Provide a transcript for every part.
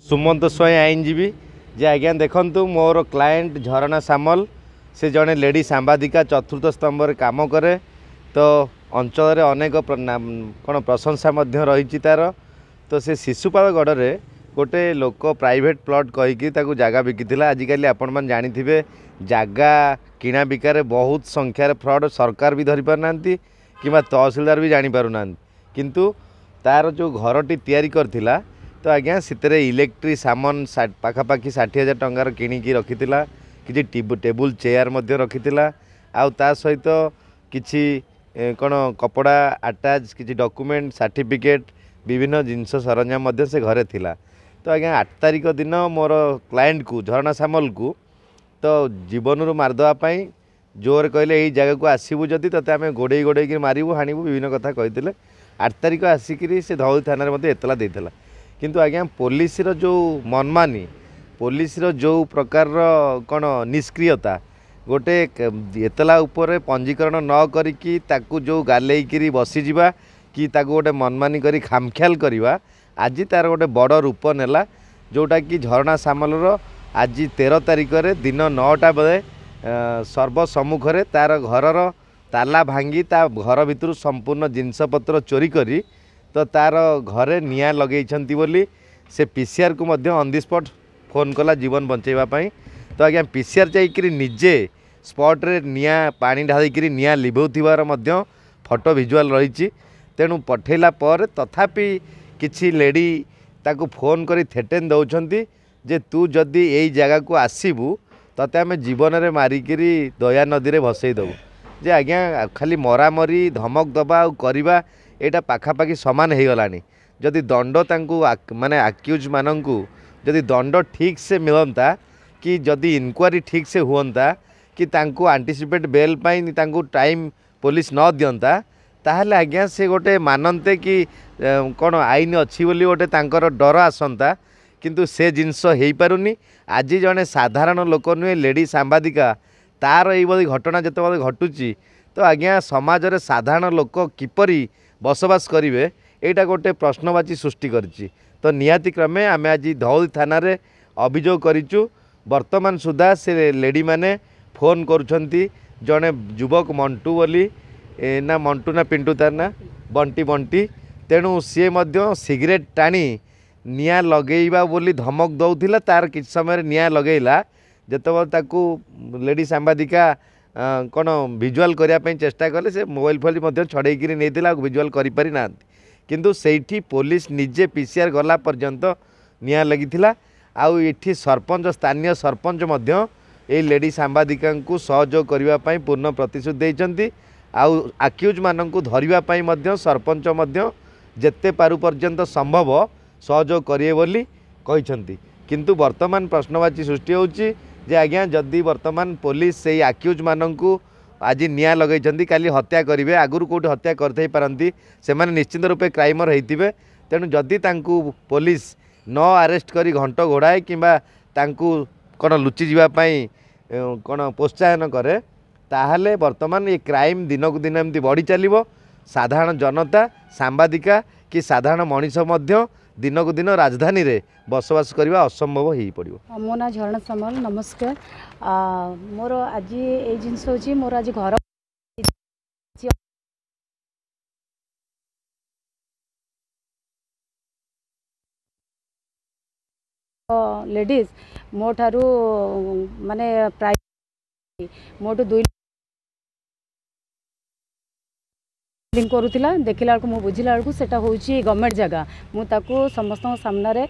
सुमंत स्वयं आईनजीवी जे आज्ञा देखु मोर क्लाएंट झरणा सामल से जड़े लेडी सांबादिका चतुर्थ स्तंभ काम करे तो अंचल अनेक कौन प्रशंसा रही तार तो से शिशुपाल गढ़ में गोटे लोक प्राइवेट प्लॉट कहीकि जगह बिकिला आजिकल आपण मैंने जानी जगह किणा बिकार बहुत संख्यार फ्रड सरकार भी धरी पारना कि तहसिलदार भी जानीपारना किंतु तार जो घरटी तैयारी करथिला तो आज्ञा से इलेक्ट्रिक सामान पाखापाखि 60,000 टंकार किणिकी रखिथिला किछि टेबुल चेयर मध्य रखिथिला आउ ता सहित किछि कौन कपड़ा अटैच किछि डॉक्यूमेंट सर्टिफिकेट विभिन्न जिनस सरंजाम मध्य से घरे थिला। तो आज्ञा 8 तारिख दिन मोर क्लाएंट को झरणा सामल को तो जीवन रू मारदेवाई जोर कहले यही जगह को आसबू जदि ते आम गोड़े गोड़े मारू हाणु विभिन्न कथा कहते 8 तारिख आसिक से धौली थाना एतला देता किंतु आज्ञा पुलिस जो मनमानी पुलिस जो प्रकार कौन निष्क्रियता गोटे एतला उपर पंजीकरण न करिकी ताकू जो गालेइकी बसीजा कि ताकू गोटे मनमानी करी खामख्याल करवा आज तार गोटे बड़ रूप नेला जोटा कि झरणा सामलर आज 13 तारिख दिन 9टा बेले सर्वसम्मुखें तार घरर ताला भांगी ता घर भितर संपूर्ण जिनसपत्र चोरी करी तो तार घरे निया लगे बोली से पीसीआर को मध्य ऑन दी स्पॉट फोन कला जीवन बचाइवाई तो आज्ञा पीसीआर जाइए निजे स्पॉट रे निया पानी ढालिक निया लिभौथिबार मध्य फोटो विजुआल रही तेणु पठेला पर तथापि किछि लेडी ताकू फोन करी थेटेन दौरान जे तू जदि यही जगह को आसबू तते आम जीवन में मारिकी दया नदी में भसई देबू जे आज्ञा खाली मरामरी धमक दबा करवा यहाँ पाखापाखि सामान हो गलानी जदि दंड तांकु माने आक्यूज मानंकु जदि दंड ठीक से मिलता कि जदि इनक्वारी ठीक से हुआ कि तांकु आंटीसिपेट बेल पाई तांकु टाइम पुलिस न दियंता ताहले आज्ञा से गोटे मानते कि कौन आईन अच्छी बोली गोटे तांकर डर आसंता किंतु से जिनस हो पारुनी आज जड़े साधारण लोक नुहे लेडी सांबादिका तार ये घटना जिते घटुची तो आज्ञा समाज रे साधारण लोक किपरि बसवास करेंगे यहाँ गोटे प्रश्नवाची सृष्टि करिछि तो निहाती क्रमे आम आज धौली थाना रे अभियोग करिचु वर्तमान सुधा से लेडी माने फोन करुछंती जड़े युवक मंटू बोली ना मंटू ना पिंटू तार ना बंटी बंटी तेणु सी मध्य सिगरेट टाणी निया लगेइबा बोली धमक दौथिला तार किछ समय निया लगेला जेतबेले ताकू लेडी सांबादिका कौन विजुआल करने चेष्टा कले से मोबाइल फोन मध्य छड़ेकी नहीं विजुआल करि ना किंतु सेठी पुलिस निजे पीसीआर गला पर्यंत निया लगी आउ एठी सरपंच स्थानीय सरपंच मध्य ए लेडी सांबादिका को सहयोग करने पूर्ण प्रतिश्रुति देइचंती आउ आक्यूज माननकु धरिबा मध्य सरपंच मध्य जेते पारु पर्यंत संभव सहयोग करिए बोली कहिसंती किंतु वर्तमान प्रश्नवाची सृष्टि होउची जे आज्ञा जदि वर्तमान पुलिस से आक्यूज माननकु आज निया लगे काली हत्या करेंगे आगुरी कौट हत्या करते पारती से निश्चित रूपे क्राइमर होते तेणु जदि तांकु पुलिस न अरेस्ट करी घंट घोड़ाए किंबा तांकु कौन लुचि जावाई कौन प्रोत्साहन करे ताहले वर्तमान ये क्राइम दिनकू दिन एमती बढ़ी चलो साधारण जनता सांबादिका कि साधारण मनीष मध्य दिनकू दिन राजधानी रे बसवास करवा असंभव हो पड़ो। मो ना झरणा सामल नमस्कार मोर आज ये जिनस हो मोर आज घर लेडीज मो ठारू माने प्राय मोटू 2 करूला देखला मु बुझिला बेलू से गवर्नमेंट जगह मुझे समस्त सामने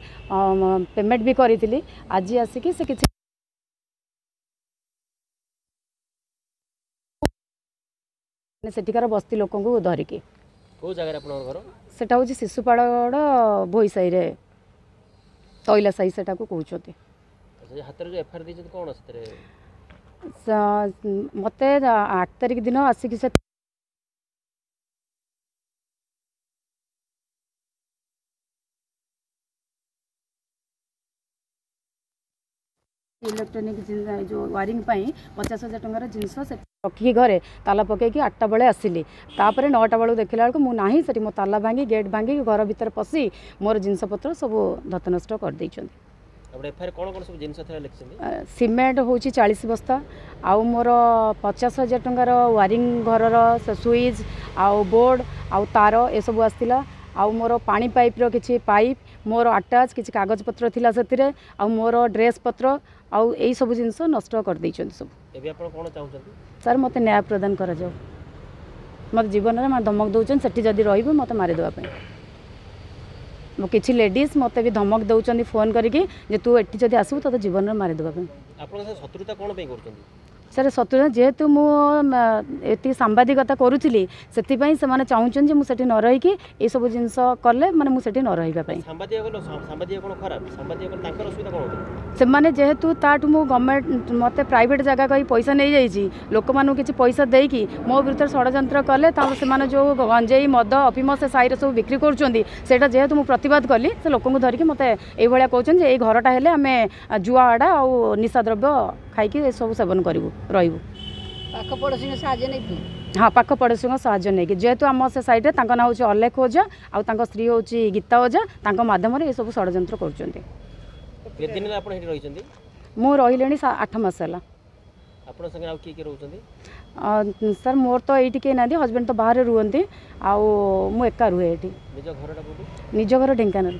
पेमेंट भी करी आज आसिक से किसी सेठिकार बस्ती लोक धरिकी से शिशुपाल भोई साई रे तैला साई से कहते मत 8 तारिख दिन आसिक से इलेक्ट्रोनिक जो वायरिंग 50,000 टंकार जिनस रखिकी घरे ताला पकईकि 8टा बेले आसिली तापर 9टा बेलू देखला बेलू मु नाही सेठी मो ताला भांगी गेट भांगी घर भीतर पशि मोर जिनसपत्र सब धतनष्ट कर देइछन। सीमेंट हूँ 40 बस्ता आउ मोर 50,000 टंकार वायरिंग घर स्विच आउ बोर्ड आउ तार ए सब आसला आउ मोर पानी पाइप रो किछि पाइप मोर अटैच किछि कागज पत्र थिला सेतिरे आउ मोर ड्रेस पत्र आउ एई सब जिंस नष्ट कर दैछन सब। एबे आपण कोन चाहुछंती सर मते न्याय प्रदान करा जाऊ मत जीवन रे धमक दउछन सेठी जदी रहिबो मते मारि देबा पई मो किछि लेडीज मते भी धमक दउछन फोन करिकि जे तू एठी जदी आसबो त जीवन रे मारि देबा पई। आपण से शत्रुता कोन पे करछंती सर शत्रुता जेहेतु मुझे सांबादिकता करुली से चाहूँ मुझे न रहीकि ये सब जिन कले मैंने मुझे न रही से मैंने जेहेतु ताठू मु गवर्नमेंट मत प्राइवेट जगह कहीं पैसा नहीं जाइए लोक मान कि पैसा देकी मो विरुद्ध षड्यंत्र कले से जो गंजेई मद अफिम से साई सब बिक्री करा जेहेतु मुझे प्रतिवाद कली से लोक धरिकी मत ये कहते ये घरटा हेले आम जुआ आड़ा आ निशा द्रव्य खाई सब सेवन करूँ रही हाँ पाख पड़ोसी साहाଯ୍य नहीं जेहेतु आम से साइड ना हूँ अलेख ओझा आउ स्त्री हूँ गीता ओझा मध्यम ये सब षड्यंत्र कर मु रही 8 मास है सर मोर तो ये किए ना हजबैंड तो बाहर रुहति आउ मु एका रुहे निज घर ढेंकानाल।